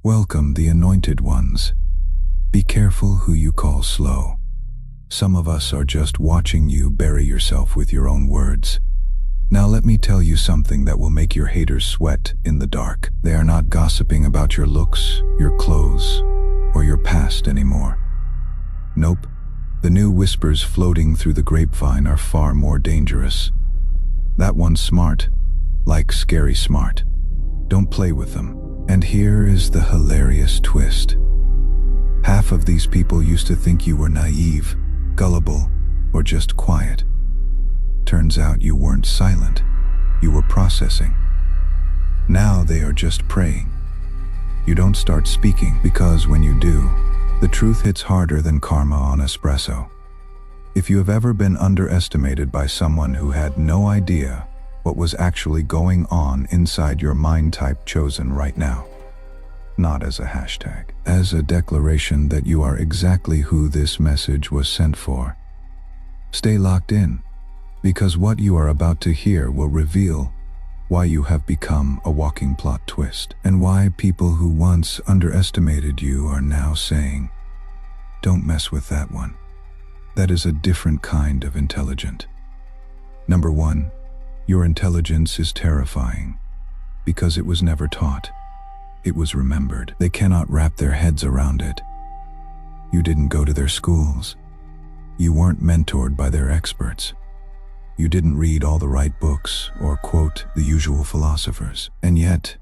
Welcome the anointed ones. Be careful who you call slow. Some of us are just watching you bury yourself with your own words. Now let me tell you something that will make your haters sweat in the dark. They are not gossiping about your looks, your clothes, or your past anymore. Nope. The new whispers floating through the grapevine are far more dangerous. That one's smart, like scary smart. Don't play with them. And here is the hilarious twist. Half of these people used to think you were naive, gullible, or just quiet. Turns out you weren't silent. You were processing. Now they are just praying. You don't start speaking because when you do, the truth hits harder than karma on espresso. If you have ever been underestimated by someone who had no idea what was actually going on inside your mind, type chosen right now. Not as a hashtag, as a declaration that you are exactly who this message was sent for. Stay locked in, because what you are about to hear will reveal why you have become a walking plot twist, and why people who once underestimated you are now saying, "Don't mess with that one." That is a different kind of intelligent. Number one, your intelligence is terrifying because it was never taught. It was remembered. They cannot wrap their heads around it. You didn't go to their schools. You weren't mentored by their experts. You didn't read all the right books or quote the usual philosophers. And yet,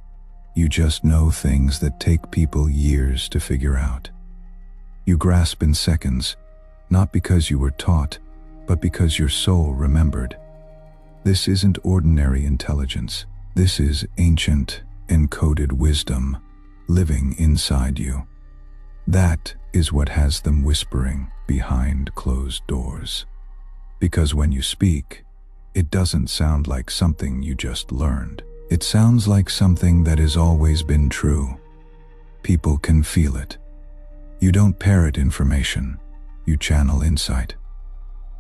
you just know things that take people years to figure out. You grasp in seconds, not because you were taught, but because your soul remembered. This isn't ordinary intelligence. This is ancient, encoded wisdom living inside you. That is what has them whispering behind closed doors. Because when you speak, it doesn't sound like something you just learned. It sounds like something that has always been true. People can feel it. You don't parrot information, you channel insight.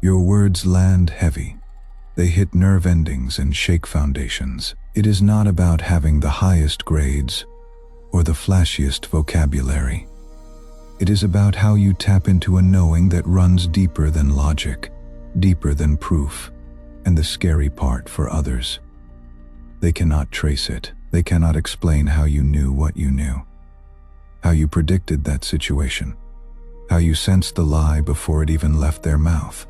Your words land heavy. They hit nerve endings and shake foundations. It is not about having the highest grades or the flashiest vocabulary. It is about how you tap into a knowing that runs deeper than logic, deeper than proof, and the scary part for others. They cannot trace it. They cannot explain how you knew what you knew, how you predicted that situation, how you sensed the lie before it even left their mouth.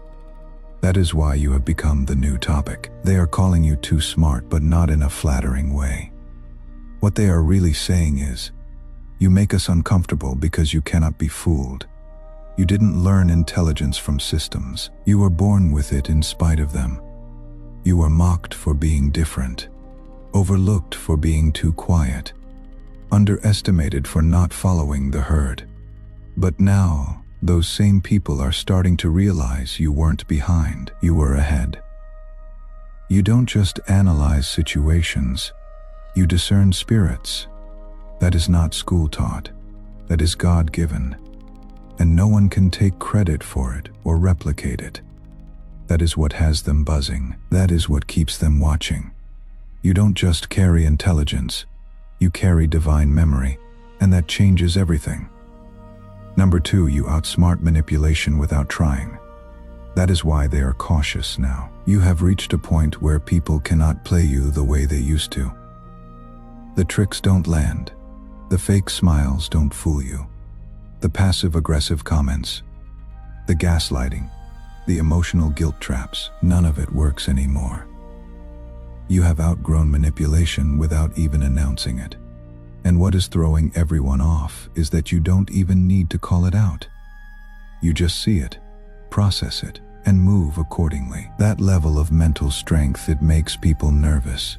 That is why you have become the new topic. They are calling you too smart, but not in a flattering way. What they are really saying is, you make us uncomfortable because you cannot be fooled. You didn't learn intelligence from systems. You were born with it in spite of them. You were mocked for being different, overlooked for being too quiet, underestimated for not following the herd. But now, those same people are starting to realize you weren't behind, you were ahead. You don't just analyze situations, you discern spirits. That is not school-taught, that is God-given, and no one can take credit for it or replicate it. That is what has them buzzing, that is what keeps them watching. You don't just carry intelligence, you carry divine memory, and that changes everything. Number two, you outsmart manipulation without trying. That is why they are cautious now. You have reached a point where people cannot play you the way they used to. The tricks don't land. The fake smiles don't fool you. The passive-aggressive comments, the gaslighting, the emotional guilt traps, none of it works anymore. You have outgrown manipulation without even announcing it. And what is throwing everyone off is that you don't even need to call it out. You just see it, process it, and move accordingly. That level of mental strength, it makes people nervous.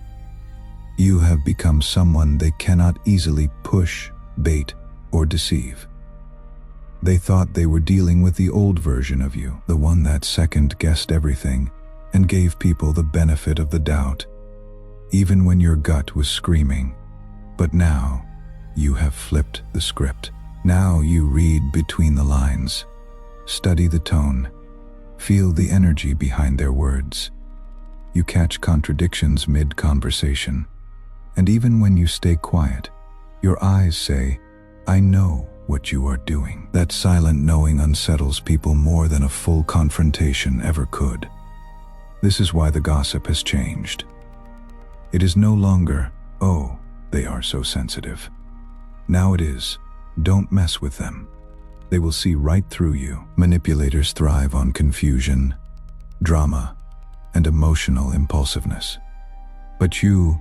You have become someone they cannot easily push, bait, or deceive. They thought they were dealing with the old version of you, the one that second-guessed everything and gave people the benefit of the doubt, even when your gut was screaming. But now, you have flipped the script. Now you read between the lines, study the tone, feel the energy behind their words. You catch contradictions mid-conversation, and even when you stay quiet, your eyes say, I know what you are doing. That silent knowing unsettles people more than a full confrontation ever could. This is why the gossip has changed. It is no longer, "Oh, they are so sensitive." Now it is, "Don't mess with them. They will see right through you." Manipulators thrive on confusion, drama, and emotional impulsiveness. But you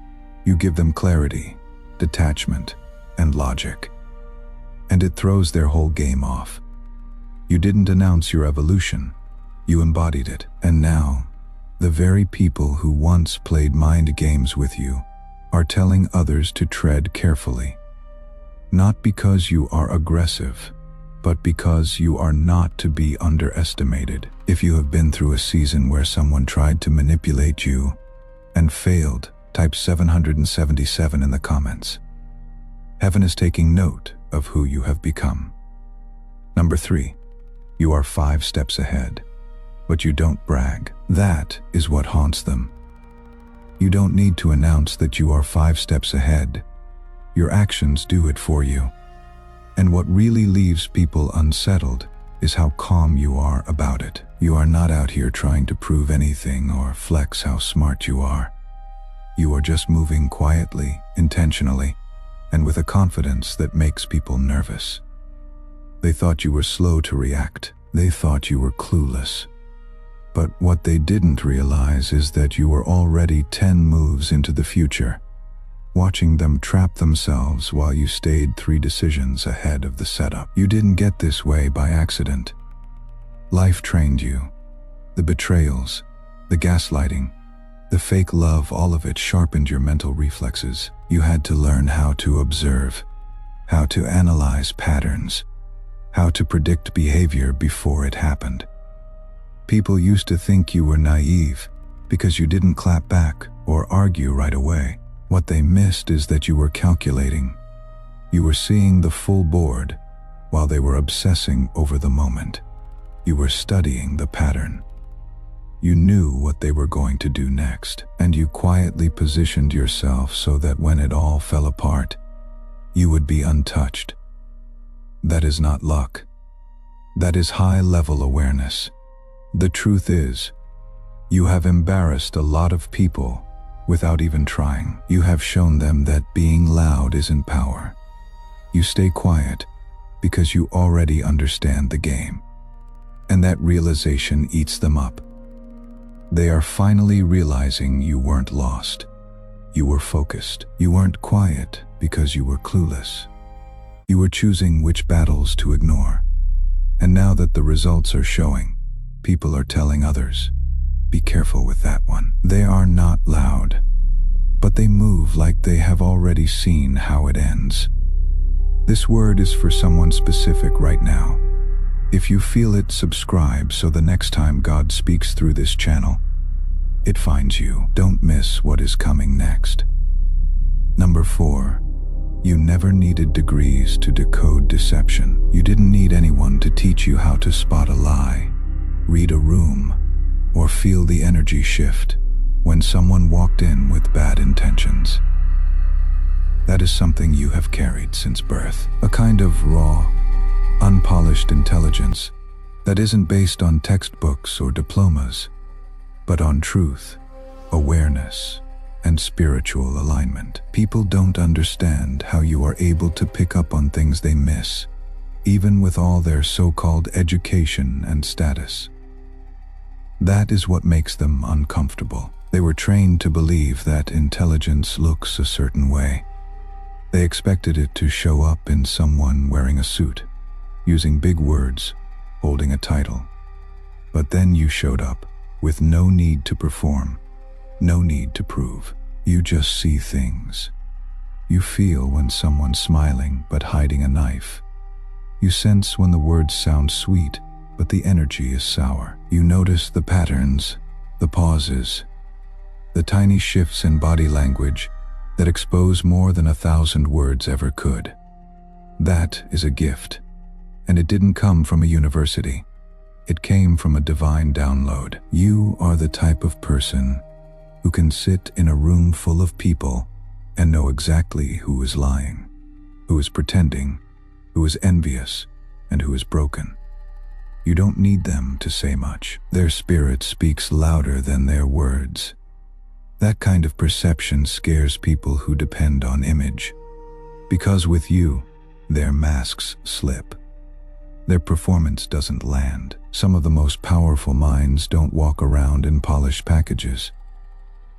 give them clarity, detachment, and logic. And it throws their whole game off. You didn't announce your evolution, you embodied it. And now, the very people who once played mind games with you are telling others to tread carefully. Not because you are aggressive, but because you are not to be underestimated. If you have been through a season where someone tried to manipulate you and failed, type 777 in the comments. Heaven is taking note of who you have become. Number 3, you are 5 steps ahead, but you don't brag. That is what haunts them. You don't need to announce that you are 5 steps ahead. Your actions do it for you. And what really leaves people unsettled is how calm you are about it. You are not out here trying to prove anything or flex how smart you are. You are just moving quietly, intentionally, and with a confidence that makes people nervous. They thought you were slow to react. They thought you were clueless. But what they didn't realize is that you were already 10 moves into the future, watching them trap themselves while you stayed 3 decisions ahead of the setup. You didn't get this way by accident. Life trained you. The betrayals, the gaslighting, the fake love, all of it sharpened your mental reflexes. You had to learn how to observe, how to analyze patterns, how to predict behavior before it happened. People used to think you were naive because you didn't clap back or argue right away. What they missed is that you were calculating. You were seeing the full board while they were obsessing over the moment. You were studying the pattern. You knew what they were going to do next, and you quietly positioned yourself so that when it all fell apart, you would be untouched. That is not luck. That is high-level awareness. The truth is, you have embarrassed a lot of people without even trying. You have shown them that being loud isn't power. You stay quiet because you already understand the game. And that realization eats them up. They are finally realizing you weren't lost. You were focused. You weren't quiet because you were clueless. You were choosing which battles to ignore. And now that the results are showing, people are telling others, "Be careful with that one." They are not loud, but they move like they have already seen how it ends. This word is for someone specific right now. If you feel it, subscribe so the next time God speaks through this channel, it finds you. Don't miss what is coming next. Number 4, you never needed degrees to decode deception. You didn't need anyone to teach you how to spot a lie, read a room, or feel the energy shift when someone walked in with bad intentions. That is something you have carried since birth, a kind of raw, unpolished intelligence that isn't based on textbooks or diplomas, but on truth, awareness, and spiritual alignment. People don't understand how you are able to pick up on things they miss, even with all their so-called education and status. That is what makes them uncomfortable. They were trained to believe that intelligence looks a certain way. They expected it to show up in someone wearing a suit, using big words, holding a title. But then you showed up with no need to perform, no need to prove. You just see things. You feel when someone's smiling but hiding a knife. You sense when the words sound sweet but the energy is sour. You notice the patterns, the pauses, the tiny shifts in body language that expose more than 1,000 words ever could. That is a gift, and it didn't come from a university. It came from a divine download. You are the type of person who can sit in a room full of people and know exactly who is lying, who is pretending, who is envious, and who is broken. You don't need them to say much. Their spirit speaks louder than their words. That kind of perception scares people who depend on image. Because with you, their masks slip. Their performance doesn't land. Some of the most powerful minds don't walk around in polished packages.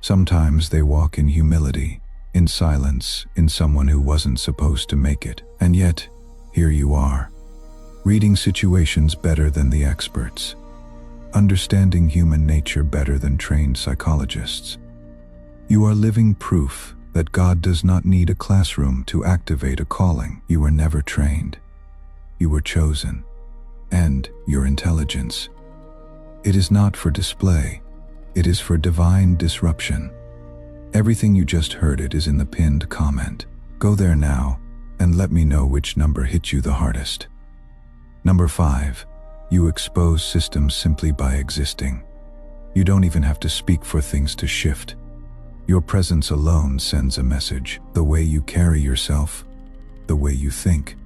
Sometimes they walk in humility, in silence, in someone who wasn't supposed to make it. And yet, here you are, reading situations better than the experts, understanding human nature better than trained psychologists. You are living proof that God does not need a classroom to activate a calling. You were never trained. You were chosen. And your intelligence. It is not for display. It is for divine disruption. Everything you just heard it is in the pinned comment. Go there now and let me know which number hit you the hardest. Number 5. You expose systems simply by existing. You don't even have to speak for things to shift. Your presence alone sends a message. The way you carry yourself, the way you think,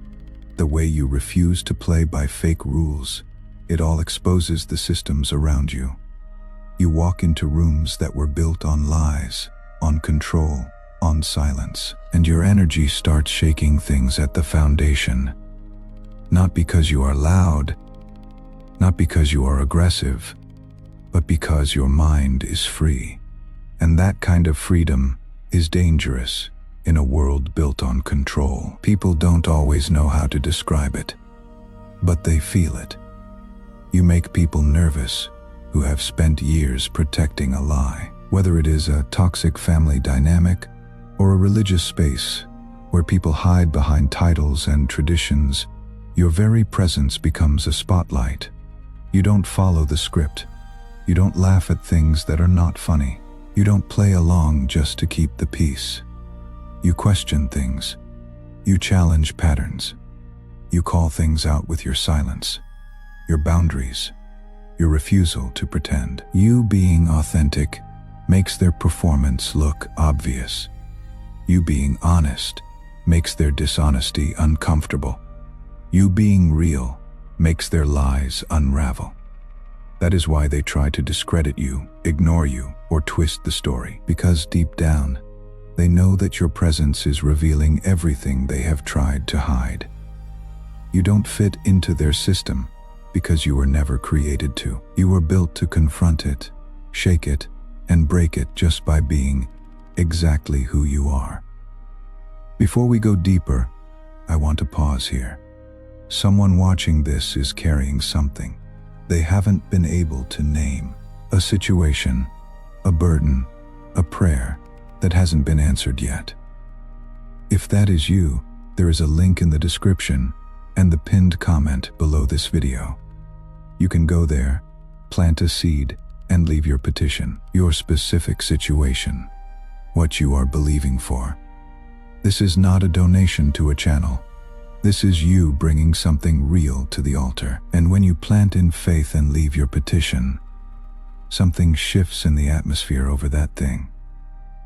the way you refuse to play by fake rules, it all exposes the systems around you. You walk into rooms that were built on lies, on control, on silence, and your energy starts shaking things at the foundation. Not because you are loud, not because you are aggressive, but because your mind is free. And that kind of freedom is dangerous in a world built on control. People don't always know how to describe it, but they feel it. You make people nervous who have spent years protecting a lie, whether it is a toxic family dynamic or a religious space where people hide behind titles and traditions. Your very presence becomes a spotlight. You don't follow the script. You don't laugh at things that are not funny. You don't play along just to keep the peace. You question things. You challenge patterns. You call things out with your silence, your boundaries, your refusal to pretend. You being authentic makes their performance look obvious. You being honest makes their dishonesty uncomfortable. You being real makes their lies unravel. That is why they try to discredit you, ignore you, or twist the story, because deep down, they know that your presence is revealing everything they have tried to hide. You don't fit into their system because you were never created to. You were built to confront it, shake it, and break it just by being exactly who you are. Before we go deeper, I want to pause here. Someone watching this is carrying something they haven't been able to name. A situation, a burden, a prayer that hasn't been answered yet. If that is you, there is a link in the description and the pinned comment below this video. You can go there, plant a seed, and leave your petition, your specific situation, what you are believing for. This is not a donation to a channel. This is you bringing something real to the altar. And when you plant in faith and leave your petition, something shifts in the atmosphere over that thing.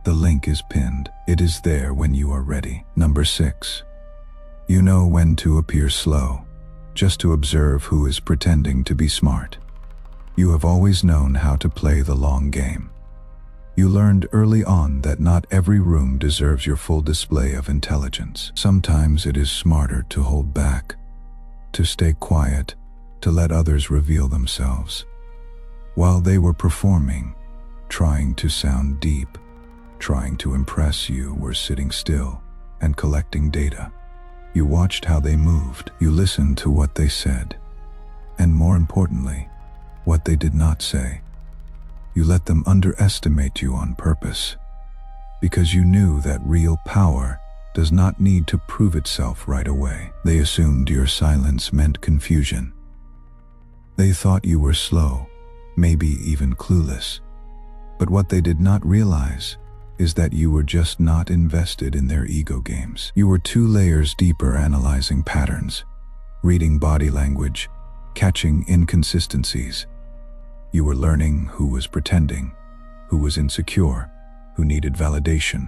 The link is pinned. It is there when you are ready. Number 6. You know when to appear slow, just to observe who is pretending to be smart. You have always known how to play the long game. You learned early on that not every room deserves your full display of intelligence. Sometimes it is smarter to hold back, to stay quiet, to let others reveal themselves. While they were performing, trying to sound deep, trying to impress, you were sitting still and collecting data. You watched how they moved. You listened to what they said. And more importantly, what they did not say. You let them underestimate you on purpose, because you knew that real power does not need to prove itself right away. They assumed your silence meant confusion. They thought you were slow, maybe even clueless. But what they did not realize is that you were just not invested in their ego games. You were 2 layers deeper, analyzing patterns, reading body language, catching inconsistencies. You were learning who was pretending, who was insecure, who needed validation,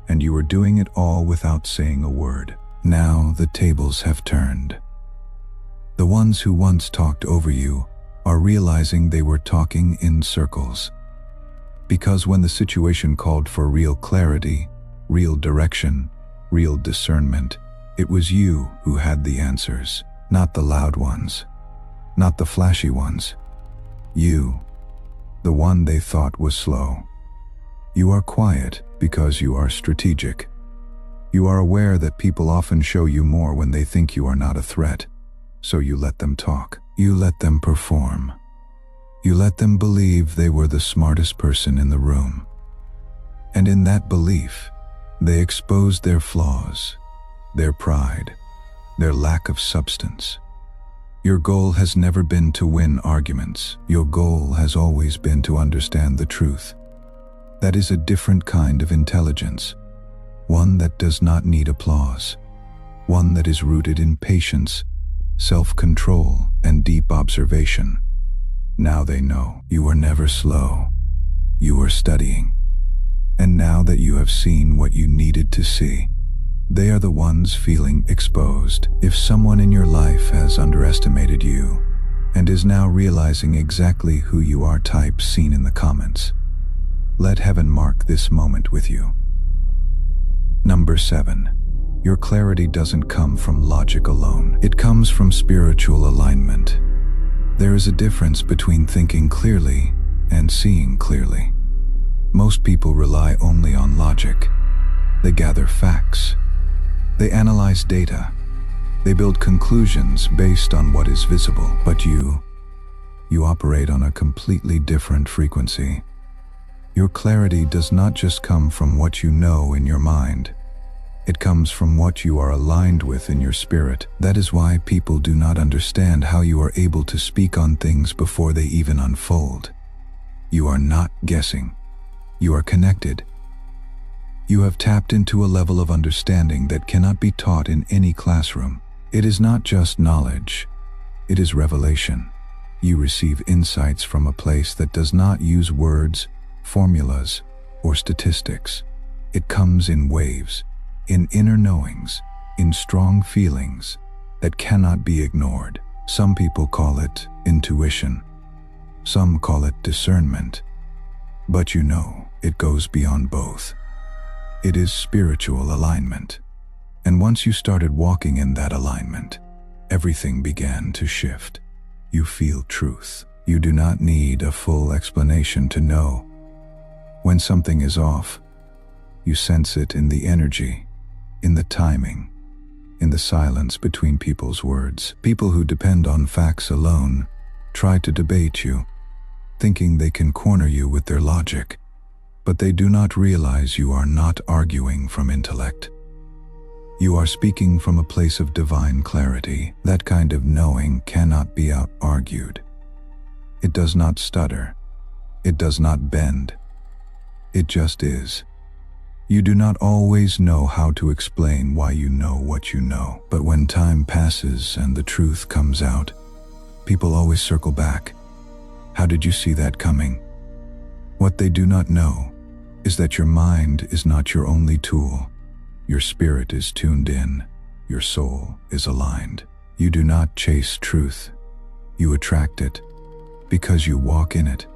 and you were doing it all without saying a word. Now the tables have turned. The ones who once talked over you are realizing they were talking in circles. Because when the situation called for real clarity, real direction, real discernment, it was you who had the answers, not the loud ones, not the flashy ones. You, the one they thought was slow. You are quiet because you are strategic. You are aware that people often show you more when they think you are not a threat, so you let them talk. You let them perform. You let them believe they were the smartest person in the room. And in that belief, they exposed their flaws, their pride, their lack of substance. Your goal has never been to win arguments. Your goal has always been to understand the truth. That is a different kind of intelligence, one that does not need applause, one that is rooted in patience, self-control, and deep observation. Now they know you were never slow. You were studying. And now that you have seen what you needed to see, they are the ones feeling exposed. If someone in your life has underestimated you and is now realizing exactly who you are, type seen in the comments. Let heaven mark this moment with you. Number 7. Your clarity doesn't come from logic alone. It comes from spiritual alignment. There is a difference between thinking clearly and seeing clearly. Most people rely only on logic. They gather facts. They analyze data. They build conclusions based on what is visible. But you operate on a completely different frequency. Your clarity does not just come from what you know in your mind. It comes from what you are aligned with in your spirit. That is why people do not understand how you are able to speak on things before they even unfold. You are not guessing. You are connected. You have tapped into a level of understanding that cannot be taught in any classroom. It is not just knowledge. It is revelation. You receive insights from a place that does not use words, formulas, or statistics. It comes in waves, in inner knowings, in strong feelings that cannot be ignored. Some people call it intuition. Some call it discernment. But you know, it goes beyond both. It is spiritual alignment. And once you started walking in that alignment, everything began to shift. You feel truth. You do not need a full explanation to know when something is off. You sense it in the energy, in the timing, in the silence between people's words. People who depend on facts alone try to debate you, thinking they can corner you with their logic, but they do not realize you are not arguing from intellect. You are speaking from a place of divine clarity. That kind of knowing cannot be out-argued. It does not stutter. It does not bend. It just is. You do not always know how to explain why you know what you know, but when time passes and the truth comes out, people always circle back. How did you see that coming? What they do not know is that your mind is not your only tool. Your spirit is tuned in. Your soul is aligned. You do not chase truth. You attract it because you walk in it.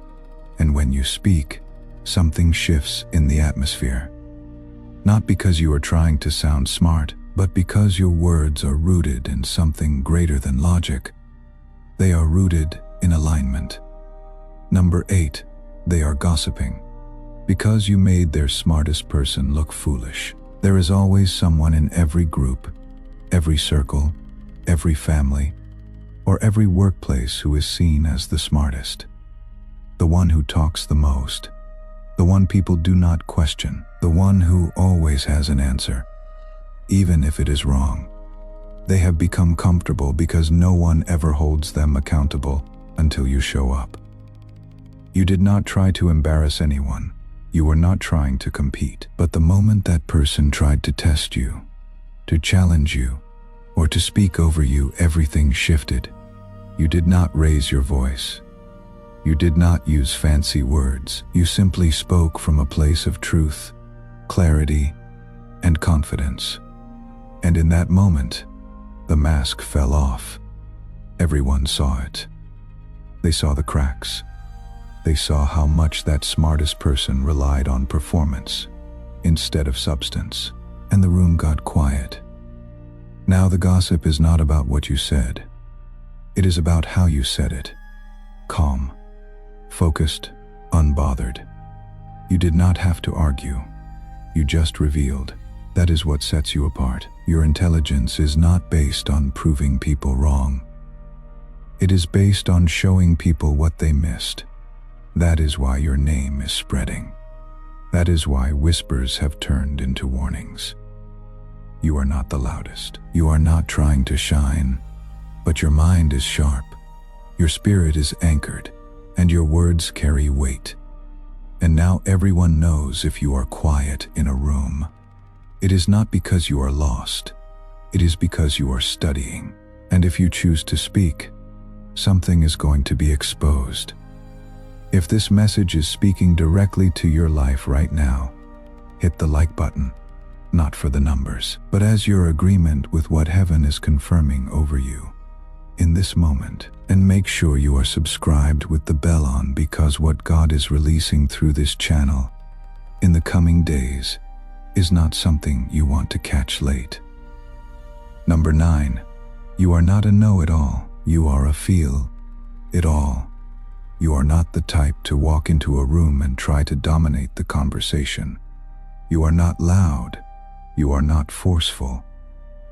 And when you speak, something shifts in the atmosphere. Not because you are trying to sound smart, but because your words are rooted in something greater than logic. They are rooted in alignment. Number 8, they are gossiping. Because you made their smartest person look foolish. There is always someone in every group, every circle, every family, or every workplace who is seen as the smartest. The one who talks the most. The one people do not question. The one who always has an answer, even if it is wrong. They have become comfortable because no one ever holds them accountable until you show up. You did not try to embarrass anyone. You were not trying to compete. But the moment that person tried to test you, to challenge you, or to speak over you, everything shifted. You did not raise your voice. You did not use fancy words. You simply spoke from a place of truth, clarity, and confidence. And in that moment, the mask fell off. Everyone saw it. They saw the cracks. They saw how much that smartest person relied on performance instead of substance. And the room got quiet. Now the gossip is not about what you said. It is about how you said it. Calm, focused, unbothered. You did not have to argue. You just revealed. That is what sets you apart. Your intelligence is not based on proving people wrong. It is based on showing people what they missed. That is why your name is spreading. That is why whispers have turned into warnings. You are not the loudest. You are not trying to shine, but your mind is sharp. Your spirit is anchored, and your words carry weight. And now everyone knows if you are quiet in a room. It is not because you are lost. It is because you are studying. And if you choose to speak, something is going to be exposed. If this message is speaking directly to your life right now, hit the like button, not for the numbers, but as your agreement with what heaven is confirming over you in this moment. And make sure you are subscribed with the bell on, because what God is releasing through this channel in the coming days is not something you want to catch late. Number 9, you are not a know-it-all. You are a feel-it-all. You are not the type to walk into a room and try to dominate the conversation. You are not loud. You are not forceful.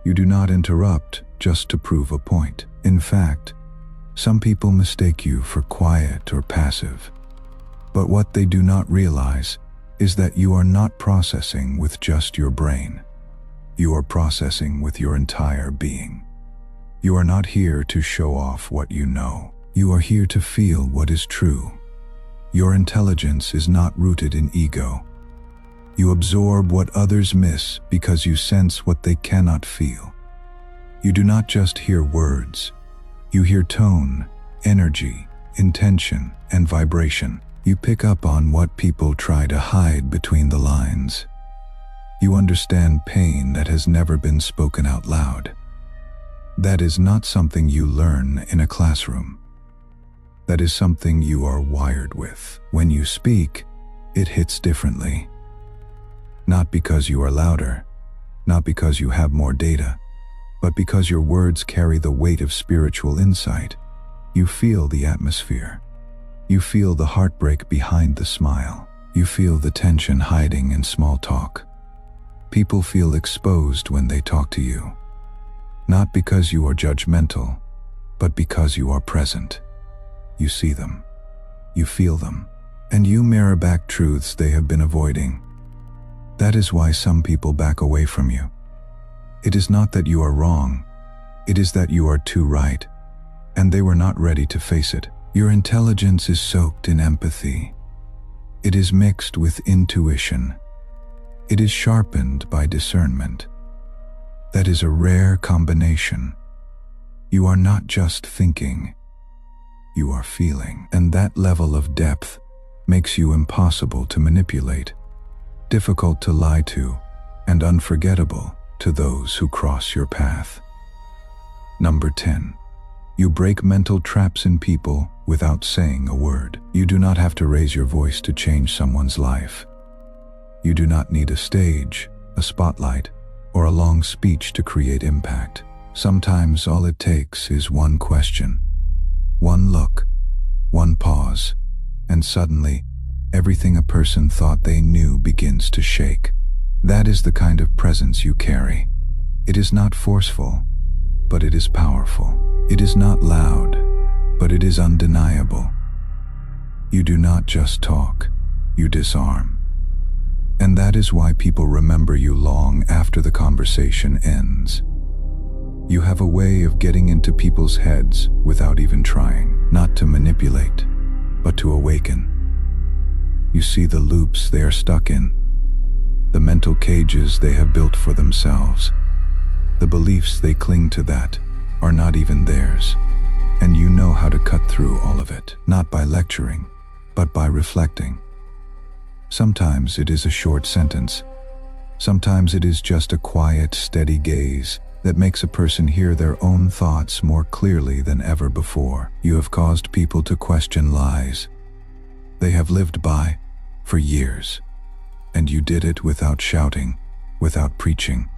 You do not interrupt just to prove a point. In fact, some people mistake you for quiet or passive. But what they do not realize is that you are not processing with just your brain. You are processing with your entire being. You are not here to show off what you know. You are here to feel what is true. Your intelligence is not rooted in ego. You absorb what others miss because you sense what they cannot feel. You do not just hear words. You hear tone, energy, intention, and vibration. You pick up on what people try to hide between the lines. You understand pain that has never been spoken out loud. That is not something you learn in a classroom. That is something you are wired with. When you speak, it hits differently. Not because you are louder, not because you have more data, but because your words carry the weight of spiritual insight. You feel the atmosphere. You feel the heartbreak behind the smile. You feel the tension hiding in small talk. People feel exposed when they talk to you. Not because you are judgmental, but because you are present. You see them. You feel them. And you mirror back truths they have been avoiding. That is why some people back away from you. It is not that you are wrong. It is that you are too right, and they were not ready to face it. Your intelligence is soaked in empathy. It is mixed with intuition. It is sharpened by discernment. That is a rare combination. You are not just thinking. You are feeling. And that level of depth makes you impossible to manipulate, difficult to lie to, and unforgettable to those who cross your path. Number 10. You break mental traps in people without saying a word. You do not have to raise your voice to change someone's life. You do not need a stage, a spotlight, or a long speech to create impact. Sometimes all it takes is one question, one look, one pause, and suddenly, everything a person thought they knew begins to shake. That is the kind of presence you carry. It is not forceful, but it is powerful. It is not loud, but it is undeniable. You do not just talk, you disarm. And that is why people remember you long after the conversation ends. You have a way of getting into people's heads without even trying, not to manipulate, but to awaken. You see the loops they are stuck in, the mental cages they have built for themselves, the beliefs they cling to that are not even theirs. And you know how to cut through all of it, not by lecturing, but by reflecting. Sometimes it is a short sentence. Sometimes it is just a quiet, steady gaze that makes a person hear their own thoughts more clearly than ever before. You have caused people to question lies they have lived by for years, and you did it without shouting, without preaching,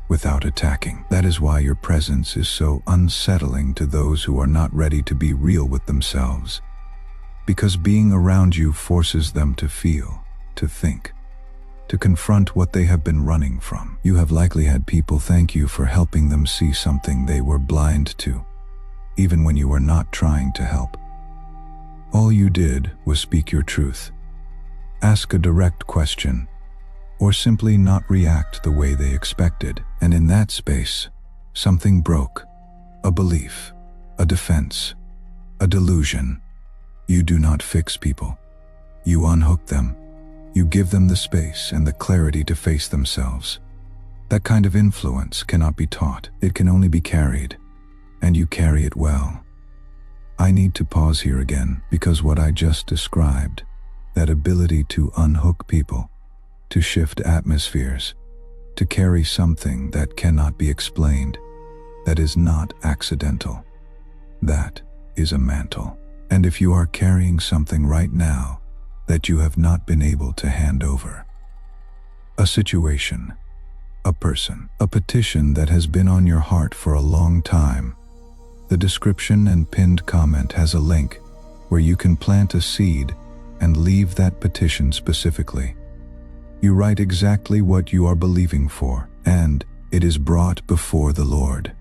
without attacking. That is why your presence is so unsettling to those who are not ready to be real with themselves, because being around you forces them to feel, to think, to confront what they have been running from. You have likely had people thank you for helping them see something they were blind to, even when you were not trying to help. All you did was speak your truth, ask a direct question, or simply not react the way they expected. And in that space, something broke. A belief, a defense, a delusion. You do not fix people. You unhook them. You give them the space and the clarity to face themselves. That kind of influence cannot be taught. It can only be carried, and you carry it well. I need to pause here again, because what I just described, that ability to unhook people, to shift atmospheres, to carry something that cannot be explained, that is not accidental. That is a mantle. And if you are carrying something right now that you have not been able to hand over, a situation, a person, a petition that has been on your heart for a long time, the description and pinned comment has a link where you can plant a seed and leave that petition specifically. You write exactly what you are believing for, and it is brought before the Lord.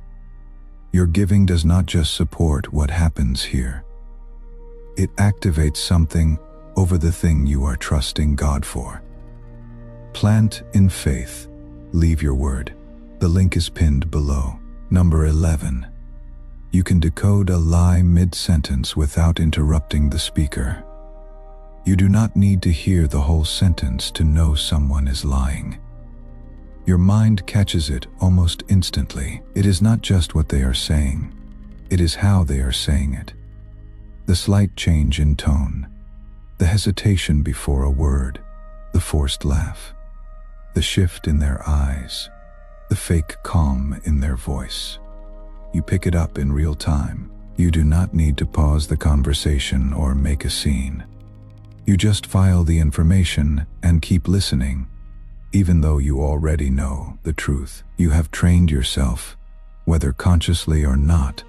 Your giving does not just support what happens here. It activates something over the thing you are trusting God for. Plant in faith. Leave your word. The link is pinned below. Number 11. You can decode a lie mid-sentence without interrupting the speaker. You do not need to hear the whole sentence to know someone is lying. Your mind catches it almost instantly. It is not just what they are saying, it is how they are saying it. The slight change in tone, the hesitation before a word, the forced laugh, the shift in their eyes, the fake calm in their voice. You pick it up in real time. You do not need to pause the conversation or make a scene. You just file the information and keep listening, even though you already know the truth. You have trained yourself, whether consciously or not,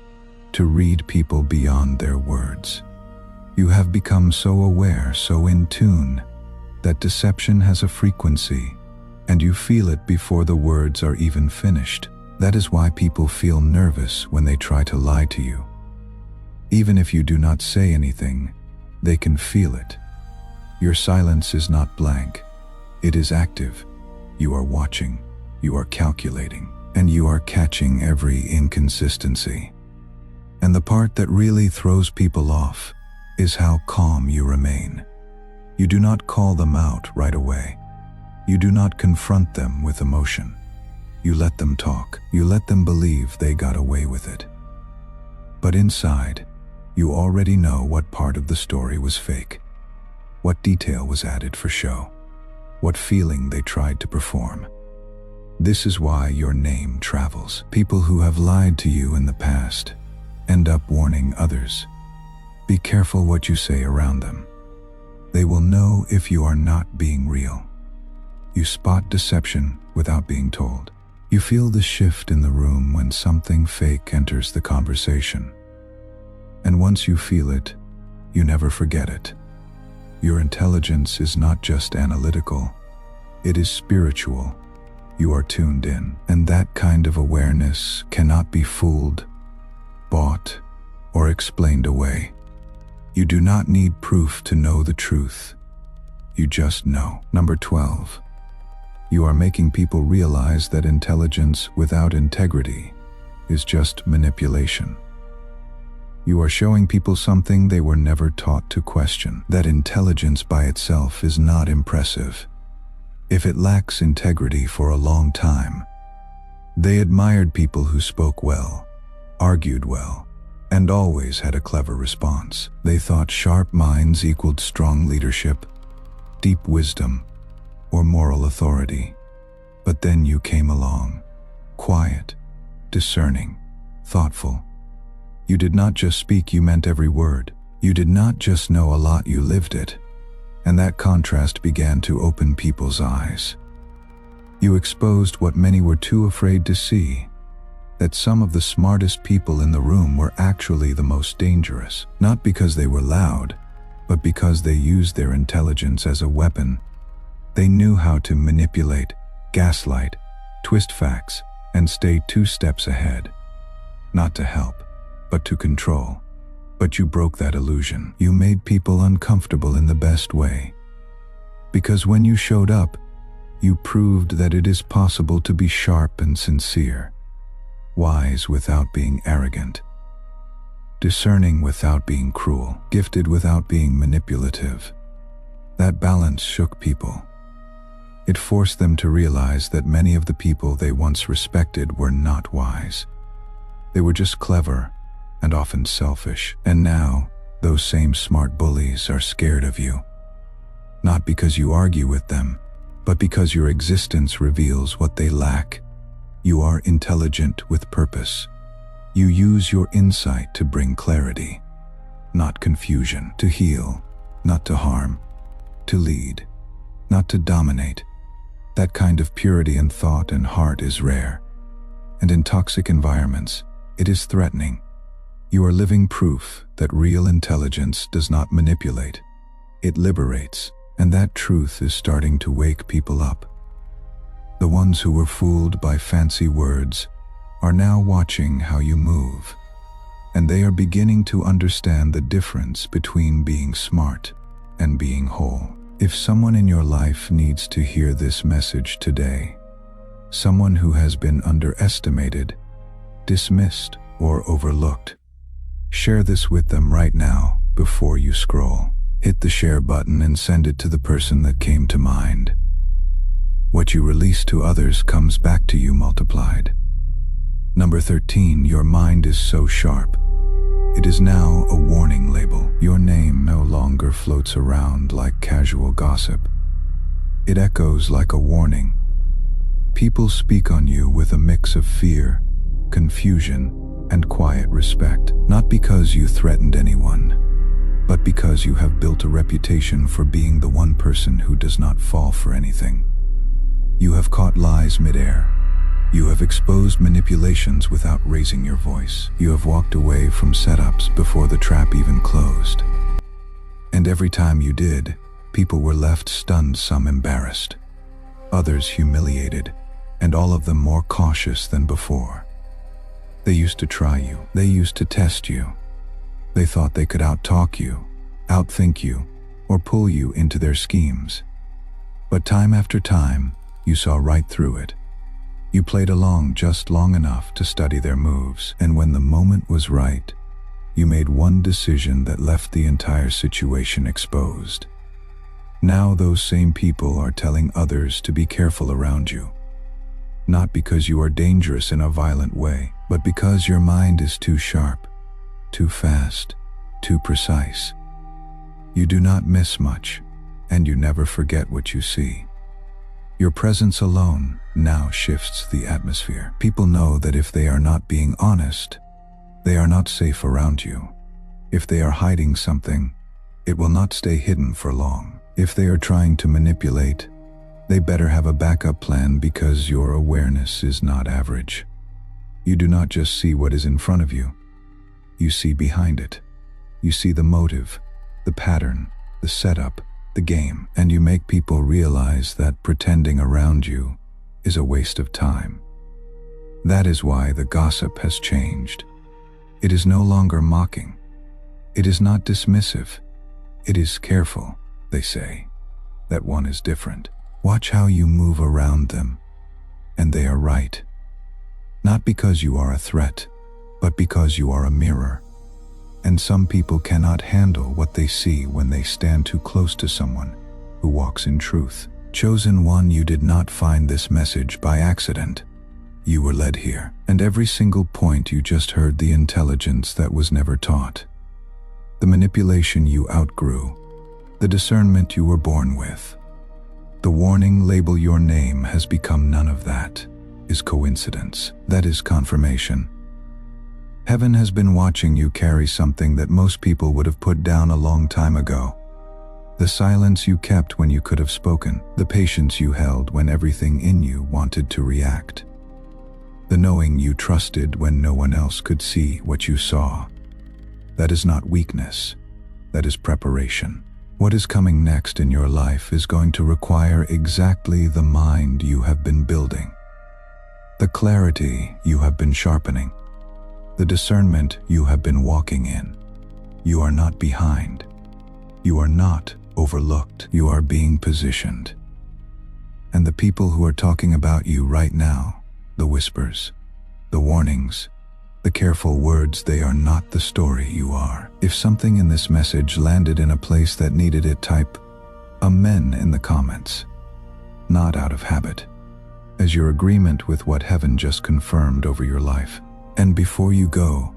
to read people beyond their words. You have become so aware, so in tune, that deception has a frequency, and you feel it before the words are even finished. That is why people feel nervous when they try to lie to you. Even if you do not say anything, they can feel it. Your silence is not blank. It is active. You are watching, you are calculating, and you are catching every inconsistency. And the part that really throws people off is how calm you remain. You do not call them out right away. You do not confront them with emotion. You let them talk. You let them believe they got away with it. But inside, you already know what part of the story was fake, what detail was added for show, what feeling they tried to perform. This is why your name travels. People who have lied to you in the past end up warning others. Be careful what you say around them. They will know if you are not being real. You spot deception without being told. You feel the shift in the room when something fake enters the conversation. And once you feel it, you never forget it. Your intelligence is not just analytical, it is spiritual. You are tuned in, and that kind of awareness cannot be fooled, bought, or explained away. You do not need proof to know the truth. You just know. Number 12. You are making people realize that intelligence without integrity is just manipulation. You are showing people something they were never taught to question, that intelligence by itself is not impressive. If it lacks integrity for a long time, they admired people who spoke well, argued well, and always had a clever response. They thought sharp minds equaled strong leadership, deep wisdom, or moral authority. But then you came along, quiet, discerning, thoughtful. You did not just speak, you meant every word. You did not just know a lot, you lived it. And that contrast began to open people's eyes. You exposed what many were too afraid to see, that some of the smartest people in the room were actually the most dangerous, not because they were loud, but because they used their intelligence as a weapon. They knew how to manipulate, gaslight, twist facts, and stay 2 steps ahead. Not to help, but to control. But you broke that illusion. You made people uncomfortable in the best way. Because when you showed up, you proved that it is possible to be sharp and sincere, wise without being arrogant, discerning without being cruel, gifted without being manipulative. That balance shook people. It forced them to realize that many of the people they once respected were not wise. They were just clever and often selfish. And now, those same smart bullies are scared of you. Not because you argue with them, but because your existence reveals what they lack. You are intelligent with purpose. You use your insight to bring clarity, not confusion, to heal, not to harm, to lead, not to dominate. That kind of purity in thought and heart is rare, and in toxic environments, it is threatening. You are living proof that real intelligence does not manipulate. It liberates, and that truth is starting to wake people up. The ones who were fooled by fancy words are now watching how you move, and they are beginning to understand the difference between being smart and being whole. If someone in your life needs to hear this message today, someone who has been underestimated, dismissed, or overlooked, share this with them right now before you scroll. Hit the share button and send it to the person that came to mind. What you release to others comes back to you multiplied. Number 13, your mind is so sharp. It is now a warning label. Your name no longer floats around like casual gossip. It echoes like a warning. People speak on you with a mix of fear, confusion, and quiet respect, not because you threatened anyone, but because you have built a reputation for being the one person who does not fall for anything. You have caught lies midair. You have exposed manipulations without raising your voice. You have walked away from setups before the trap even closed. And every time you did, people were left stunned, some embarrassed, others humiliated, and all of them more cautious than before. They used to try you. They used to test you. They thought they could outtalk you, outthink you, or pull you into their schemes. But time after time, you saw right through it. You played along just long enough to study their moves, and when the moment was right, you made one decision that left the entire situation exposed. Now those same people are telling others to be careful around you. Not because you are dangerous in a violent way, but because your mind is too sharp, too fast, too precise. You do not miss much, and you never forget what you see. Your presence alone now shifts the atmosphere. People know that if they are not being honest, they are not safe around you. If they are hiding something, it will not stay hidden for long. If they are trying to manipulate, they better have a backup plan, because your awareness is not average. You do not just see what is in front of you. You see behind it. You see the motive, the pattern, the setup, the game, and you make people realize that pretending around you is a waste of time. That is why the gossip has changed. It is no longer mocking. It is not dismissive. It is careful. They say that one is different. Watch how you move around them, and they are right. Not because you are a threat, but because you are a mirror. And some people cannot handle what they see when they stand too close to someone who walks in truth. Chosen one, you did not find this message by accident. You were led here, and every single point you just heard the intelligence that was never taught, the manipulation you outgrew, the discernment you were born with. The warning label your name has become none of that is coincidence. That is confirmation. Heaven has been watching you carry something that most people would have put down a long time ago. The silence you kept when you could have spoken, the patience you held when everything in you wanted to react, the knowing you trusted when no one else could see what you saw. That is not weakness, that is preparation. What is coming next in your life is going to require exactly the mind you have been building, the clarity you have been sharpening, the discernment you have been walking in. You are not behind. You are not overlooked. You are being positioned. And the people who are talking about you right now, the whispers, the warnings, the careful words, they are not the story you are. If something in this message landed in a place that needed it, type Amen in the comments. Not out of habit, as your agreement with what heaven just confirmed over your life. And before you go,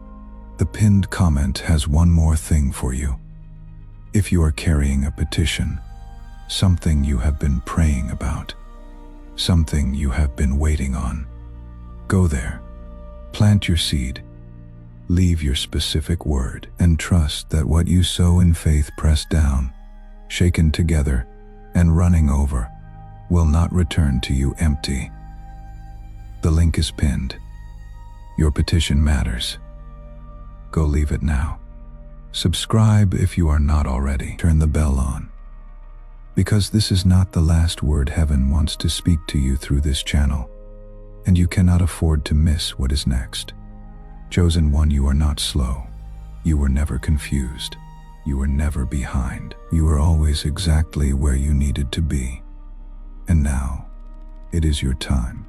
the pinned comment has one more thing for you. If you are carrying a petition, something you have been praying about, something you have been waiting on, go there, plant your seed, leave your specific word, and trust that what you sow in faith, pressed down, shaken together, and running over, will not return to you empty. The link is pinned. Your petition matters. Go leave it now. Subscribe if you are not already. Turn the bell on, because this is not the last word heaven wants to speak to you through this channel, and you cannot afford to miss what is next. Chosen One, you are not slow. You were never confused. You were never behind. You were always exactly where you needed to be. And now, it is your time.